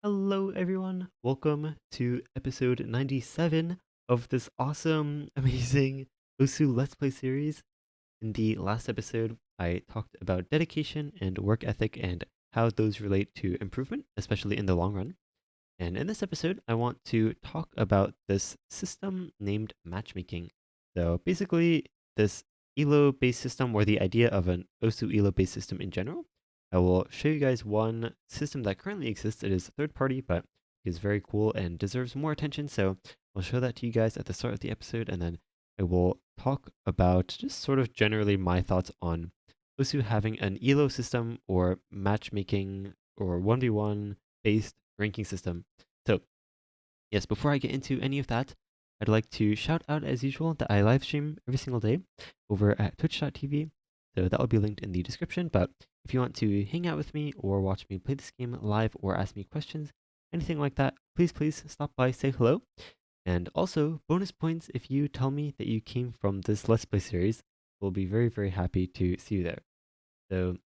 Hello, everyone. Welcome to episode 97 of this awesome, amazing Osu Let's Play series. In the last episode, I talked about dedication and work ethic and how those relate to improvement, especially in the long run. And in this episode, I want to talk about this system named matchmaking. So basically, this ELO-based system, or the idea of an Osu ELO-based system in general. I will show you guys one system that currently exists. It is third party, but is very cool and deserves more attention. So I'll show that to you guys at the start of the episode, and then I will talk about just sort of generally my thoughts on Osu having an ELO system or matchmaking or 1v1 based ranking system. So, yes, before I get into any of that, I'd like to shout out as usual that I live stream every single day over at twitch.tv. So that will be linked in the description. But if you want to hang out with me or watch me play this game live or ask me questions, anything like that, please stop by, say hello. And also, bonus points if you tell me that you came from this Let's Play series. We'll be very happy to see you there. So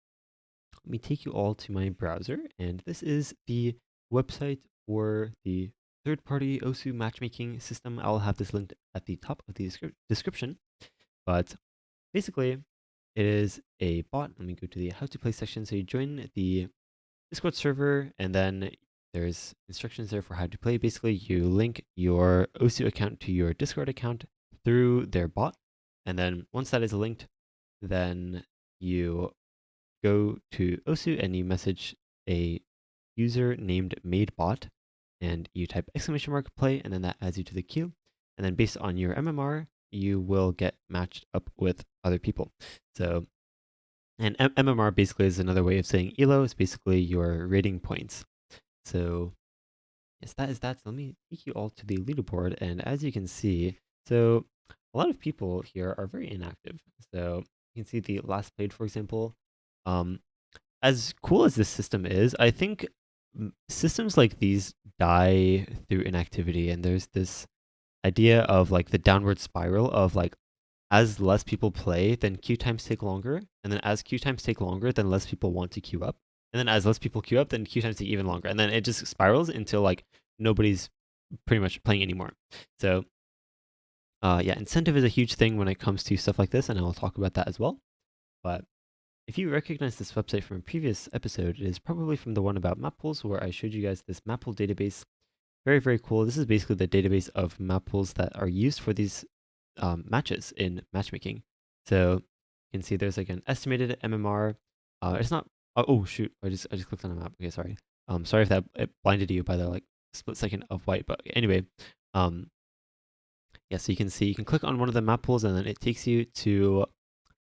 let me take you all to my browser, and this is the website for the third-party Osu matchmaking system. I'll have this linked at the top of the description. But basically, it is a bot. Let me go to the how to play section. So you join the Discord server, and then there's instructions there for how to play. Basically, you link your Osu account to your Discord account through their bot. And then once that is linked, then you go to Osu and you message a user named MadeBot, and you type exclamation mark play, and then that adds you to the queue. And then based on your MMR, you will get matched up with other people. So, and MMR basically is another way of saying ELO. It's basically your rating points. So, yes, that is that. So let me take you all to the leaderboard, and as you can see, so a lot of people here are very inactive. So you can see the last played, for example. As cool as this system is, I think systems like these die through inactivity, and there's this idea of like the downward spiral of like as less people play, then queue times take longer, and then as queue times take longer, then less people want to queue up, and then as less people queue up, then queue times take even longer, and then it just spirals until like nobody's pretty much playing anymore. So yeah, incentive is a huge thing when it comes to stuff like this, and I'll talk about that as well. But if you recognize this website from a previous episode, it is probably from the one about map pools where I showed you guys this map pool database. Very cool. This is basically the database of map pools that are used for these matches in matchmaking. So you can see there's like an estimated MMR. It's not. Oh shoot! I just clicked on a map. Okay, sorry. Sorry if that it blinded you by the like split second of white. But anyway, yeah. So you can see you can click on one of the map pools and then it takes you to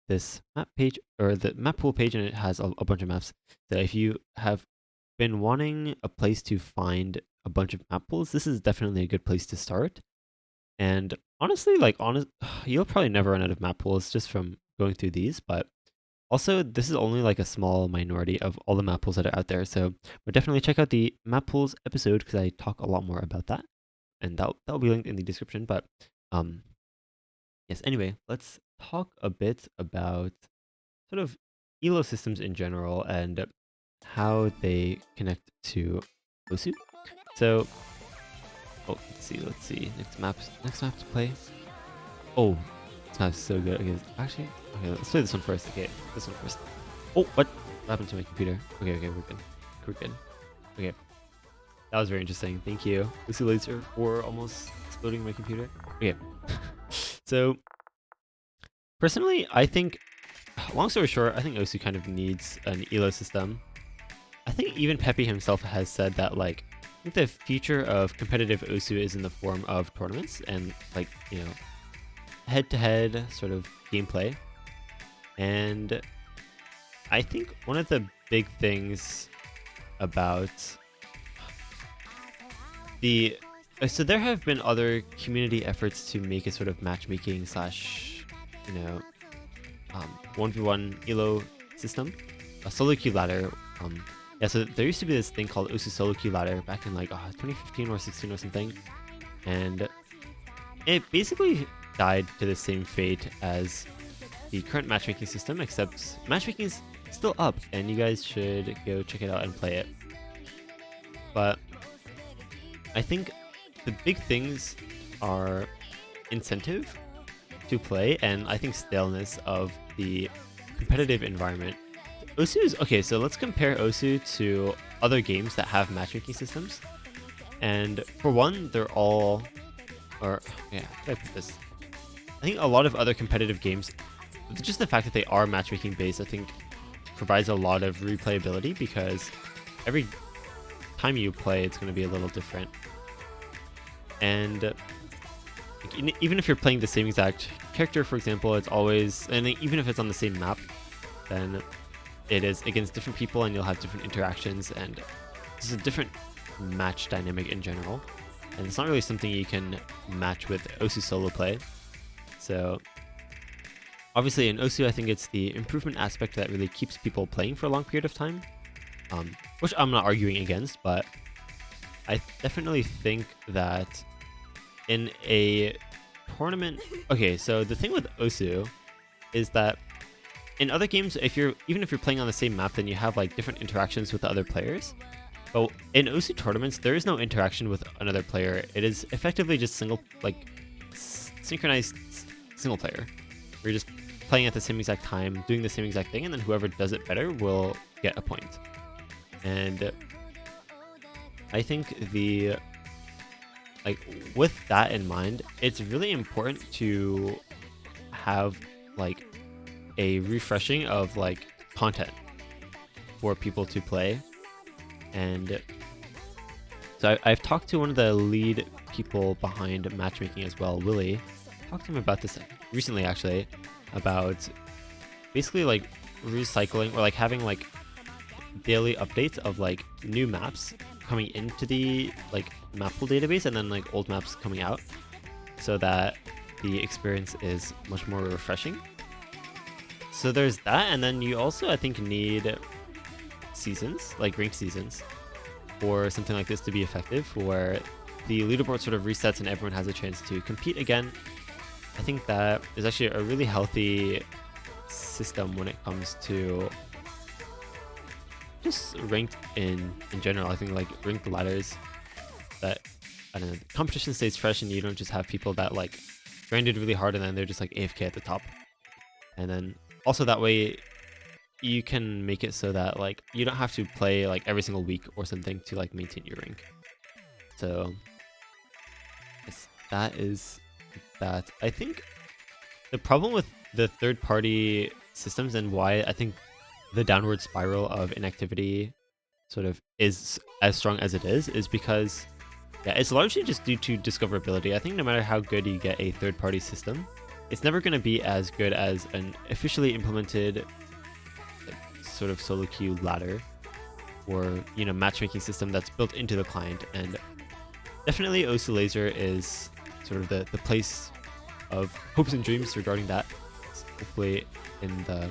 this map page or the map pool page, and it has a bunch of maps. So if you have been wanting a place to find a bunch of map pools, this is definitely a good place to start. And honestly, you'll probably never run out of map pools just from going through these, but also this is only like a small minority of all the map pools that are out there. So but definitely check out the map pools episode because I talk a lot more about that, and that'll be linked in the description. But yes, anyway, let's talk a bit about sort of ELO systems in general and how they connect to Osu. So, oh, let's see. Next map to play. Oh, this map's so good. Okay, actually, okay, let's play this one first. Okay, this one first. Oh, what happened to my computer? Okay, we're good. Okay, that was very interesting. Thank you, Osu Laser, for almost exploding my computer. Okay, so personally, I think, long story short, I think Osu kind of needs an ELO system. I think even Peppy himself has said that, like, I think the future of competitive Osu is in the form of tournaments and, like, you know, head-to-head sort of gameplay. And I think one of the big things about the... So there have been other community efforts to make a sort of matchmaking slash, you know, 1v1 ELO system, a solo queue ladder. Yeah, so there used to be this thing called Osu solo queue ladder back in like 2015 or 16 or something, and it basically died to the same fate as the current matchmaking system, except matchmaking is still up, and you guys should go check it out and play it. But I think the big things are incentive to play, and I think staleness of the competitive environment. Osu's okay, so let's compare Osu to other games that have matchmaking systems. And for one, they're all, or yeah, how do I put this? I think a lot of other competitive games, just the fact that they are matchmaking based, I think provides a lot of replayability, because every time you play, it's going to be a little different. And like, even if you're playing the same exact character, for example, it's always, and even if it's on the same map, then it is against different people and you'll have different interactions, and this is a different match dynamic in general. And it's not really something you can match with Osu solo play. So obviously in Osu, I think it's the improvement aspect that really keeps people playing for a long period of time, which I'm not arguing against, but I definitely think that in a tournament... Okay, so the thing with Osu is that in other games, even if you're playing on the same map, then you have like different interactions with the other players. But in Osu tournaments, there is no interaction with another player. It is effectively just synchronized single player. You're just playing at the same exact time, doing the same exact thing, and then whoever does it better will get a point. And I think with that in mind, it's really important to have like a refreshing of like content for people to play. And so I've talked to one of the lead people behind matchmaking as well, Willie. I talked to him about this recently, actually, about basically like recycling or like having like daily updates of like new maps coming into the like map pool database, and then like old maps coming out, so that the experience is much more refreshing. So there's that, and then you also, I think, need seasons, like ranked seasons, for something like this to be effective, where the leaderboard sort of resets and everyone has a chance to compete again. I think that is actually a really healthy system when it comes to just ranked in general. I think like ranked ladders, that, I don't know, the competition stays fresh and you don't just have people that like grinded really hard and then they're just like AFK at the top. And then also that way you can make it so that like you don't have to play like every single week or something to like maintain your rank. So yes, that is that. I think the problem with the third-party systems, and why I think the downward spiral of inactivity sort of is as strong as it is because, yeah, it's largely just due to discoverability. I think no matter how good you get a third-party system, it's never going to be as good as an officially implemented sort of solo queue ladder or, you know, matchmaking system that's built into the client. And definitely Osu Laser is sort of the place of hopes and dreams regarding that. Hopefully in the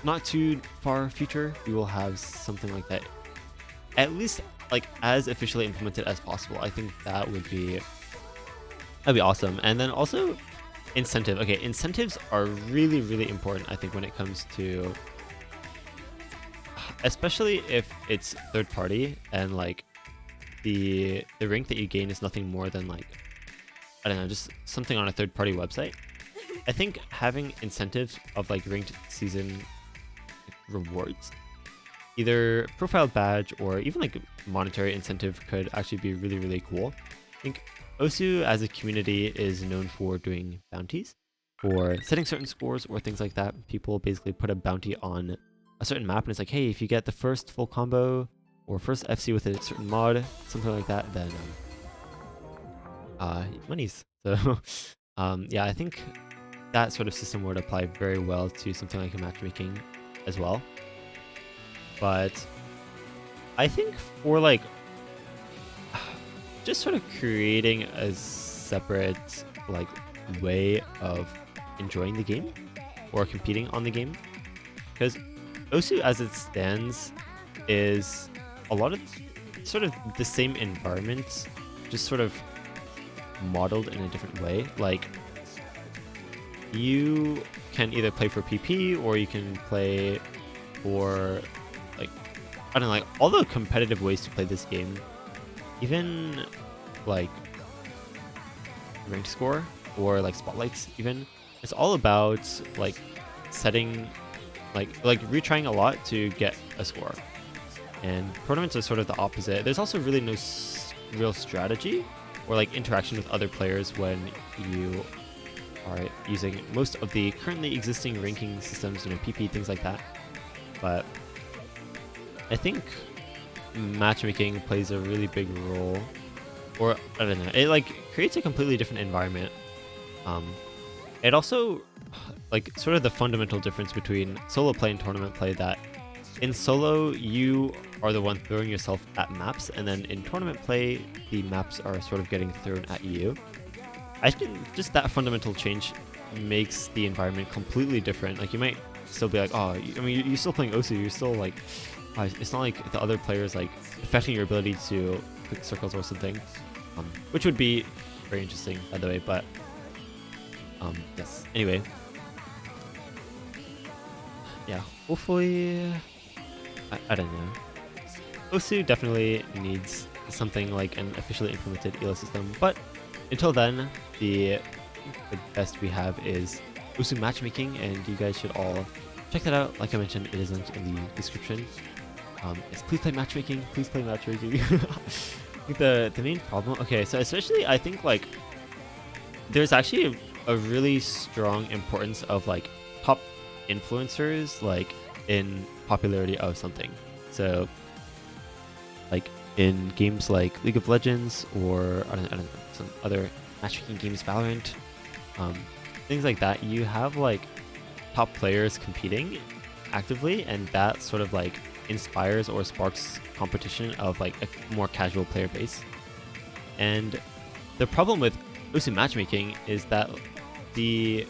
not too far future, we will have something like that, at least like as officially implemented as possible. I think that'd be awesome. And then also incentive. Okay, incentives are really, really important, I think, when it comes to, especially if it's third party and like the rank that you gain is nothing more than like, I don't know, just something on a third party website. I think having incentives of like ranked season rewards, either profile badge or even like monetary incentive, could actually be really, really cool. I think Osu as a community is known for doing bounties or setting certain scores or things like that. People basically put a bounty on a certain map and it's like, hey, if you get the first full combo or first FC with a certain mod, something like that, then monies. So yeah, I think that sort of system would apply very well to something like a matchmaking as well. But I think for like just sort of creating a separate like way of enjoying the game or competing on the game, because Osu as it stands is a lot of sort of the same environment, just sort of modeled in a different way. Like, you can either play for PP or you can play for, like, I don't know, like all the competitive ways to play this game. Even like rank score or like spotlights even. It's all about like setting like retrying a lot to get a score. And tournaments are sort of the opposite. There's also really no real strategy or like interaction with other players when you are using most of the currently existing ranking systems, PP, things like that. But I think matchmaking plays a really big role, or I don't know, it like creates a completely different environment. It also like sort of the fundamental difference between solo play and tournament play, that in solo you are the one throwing yourself at maps, and then in tournament play the maps are sort of getting thrown at you. I think just that fundamental change makes the environment completely different. Like you might still be like, oh, I mean, you're still playing Osu, you're still like, it's not like the other players like affecting your ability to click circles or something, which would be very interesting, by the way. But yes. Anyway, yeah. Hopefully, I don't know. Osu definitely needs something like an officially implemented ELO system, but until then, the best we have is Osu Matchmaking, and you guys should all check that out. Like I mentioned, it is linked in the description. Yes, please play matchmaking. Please play matchmaking. I think the main problem. Okay, so especially I think like there's actually a really strong importance of like top influencers like in popularity of something. So like in games like League of Legends or I don't know, some other matchmaking games, Valorant, things like that, you have like top players competing actively, and that sort of like inspires or sparks competition of like a more casual player base. And the problem with Osu Matchmaking is that the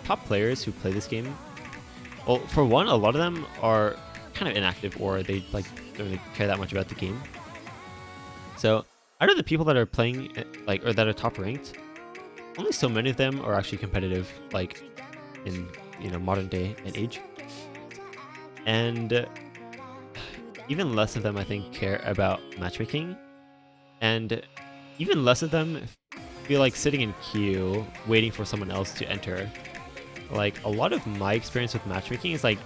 top players who play this game, well, for one, a lot of them are kind of inactive, or they like don't really care that much about the game. So out of the people that are playing like, or that are top ranked, only so many of them are actually competitive, like in modern day and age. And even less of them, I think, care about matchmaking, and even less of them feel like sitting in queue waiting for someone else to enter. Like a lot of my experience with matchmaking is like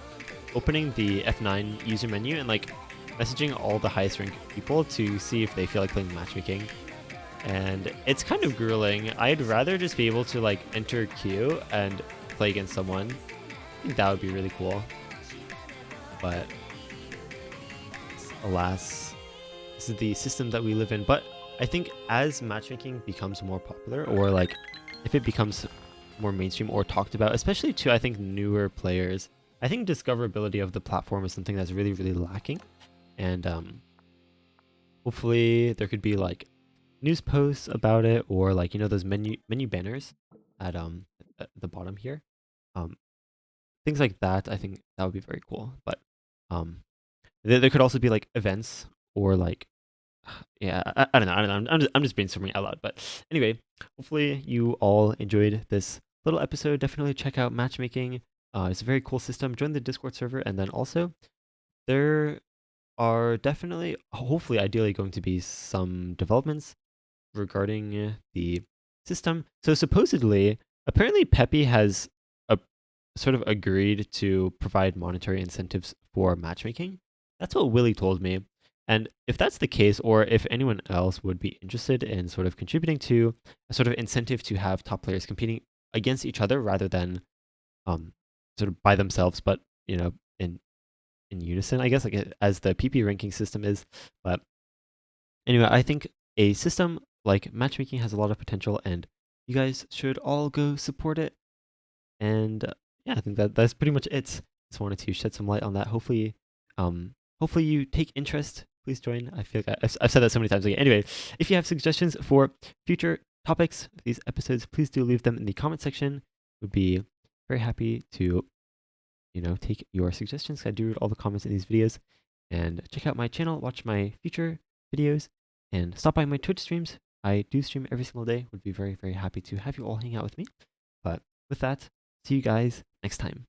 opening the F9 user menu and like messaging all the highest ranked people to see if they feel like playing matchmaking. And it's kind of grueling. I'd rather just be able to like enter queue and play against someone. I think that would be really cool. But alas, this is the system that we live in. But I think as matchmaking becomes more popular, or like if it becomes more mainstream or talked about, especially to I think newer players, I think discoverability of the platform is something that's really, really lacking. And hopefully there could be like news posts about it, or like those menu banners at the bottom here, things like that. I think that would be very cool. But there could also be like events, or like yeah, I don't know. I'm just brainstorming out loud. But anyway, hopefully you all enjoyed this little episode. Definitely check out matchmaking. It's a very cool system. Join the Discord server, and then also there are definitely, hopefully, ideally going to be some developments regarding the system. So supposedly, apparently Peppy has sort of agreed to provide monetary incentives for matchmaking. That's what Willie told me. And if that's the case, or if anyone else would be interested in sort of contributing to a sort of incentive to have top players competing against each other rather than sort of by themselves, but in unison, I guess, like as the PP ranking system is. But anyway, I think a system like matchmaking has a lot of potential, and you guys should all go support it. And yeah, I think that's pretty much it. Just wanted to shed some light on that. Hopefully you take interest. Please join. I feel like I've said that so many times again. Anyway, if you have suggestions for future topics for these episodes, please do leave them in the comment section. Would be very happy to take your suggestions. I do read all the comments in these videos. And check out my channel, watch my future videos, and stop by my Twitch streams. I do stream every single day. Would be very, very happy to have you all hang out with me. But with that, see you guys next time.